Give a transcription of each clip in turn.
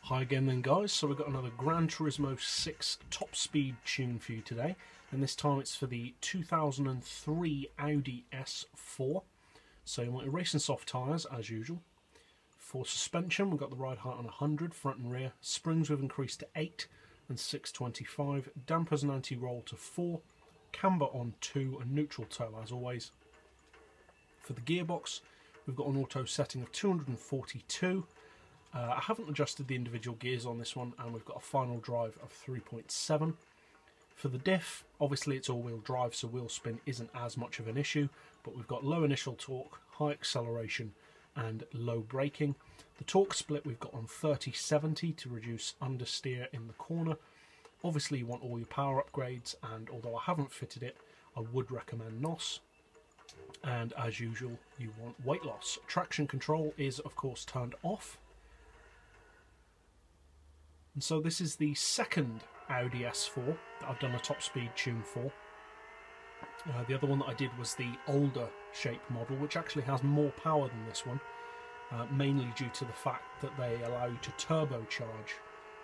Hi again then guys, so we've got another GranTurismo 6 top speed tune for you today, and this time it's for the 2003 Audi S4. So you want your racing soft tyres as usual. For suspension we've got the ride height on 100, front and rear, springs we've increased to 8 and 625, dampers and anti-roll to 4, camber on 2 and neutral toe as always. For the gearbox we've got an auto setting of 242. I haven't adjusted the individual gears on this one, and we've got a final drive of 3.7. For the diff, obviously it's all-wheel drive, so wheel spin isn't as much of an issue, but we've got low initial torque, high acceleration and low braking. The torque split we've got on 30-70 to reduce understeer in the corner. Obviously you want all your power upgrades, and although I haven't fitted it, I would recommend NOS. And as usual, you want weight loss. Traction control is of course turned off. And so this is the second Audi S4 that I've done a top speed tune for. The other one that I did was the older shape model, which actually has more power than this one, mainly due to the fact that they allow you to turbocharge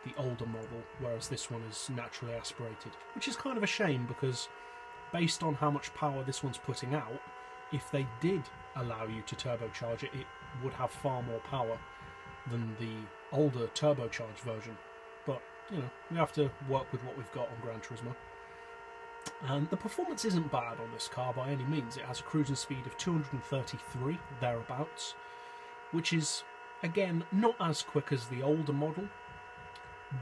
the older model, whereas this one is naturally aspirated, which is kind of a shame because based on how much power this one's putting out, if they did allow you to turbocharge it, it would have far more power than the older turbocharged version. But, you know, we have to work with what we've got on GranTurismo. And the performance isn't bad on this car by any means. It has a cruising speed of 233, thereabouts, which is, again, not as quick as the older model,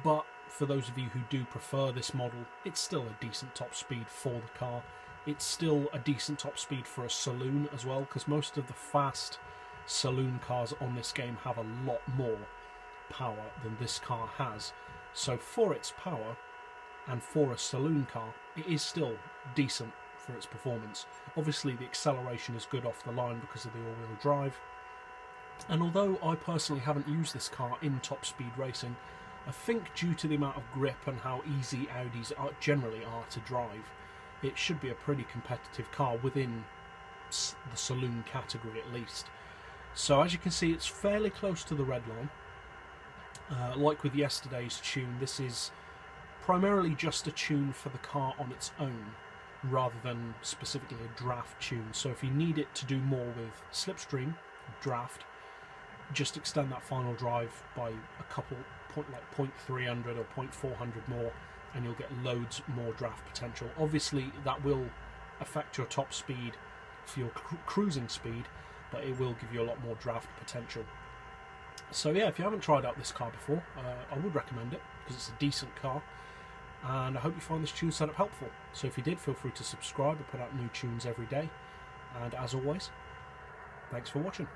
but for those of you who do prefer this model, it's still a decent top speed for the car. It's still a decent top speed for a saloon as well, because most of the fast saloon cars on this game have a lot more power than this car has. So for its power and for a saloon car, it is still decent for its performance. Obviously the acceleration is good off the line because of the all-wheel drive, and although I personally haven't used this car in top speed racing, I think due to the amount of grip and how easy Audis generally are to drive, it should be a pretty competitive car within the saloon category at least. So as you can see, it's fairly close to the red line. Like with yesterday's tune, this is primarily just a tune for the car on its own, rather than specifically a draft tune. So if you need it to do more with slipstream, draft, just extend that final drive by a couple, like 0.300 or 0.400 more, and you'll get loads more draft potential. Obviously that will affect your top speed for your cruising speed, but it will give you a lot more draft potential. So yeah, if you haven't tried out this car before, I would recommend it because it's a decent car, and I hope you find this tune setup helpful. So if you did, feel free to subscribe. I put out new tunes every day, and as always, thanks for watching.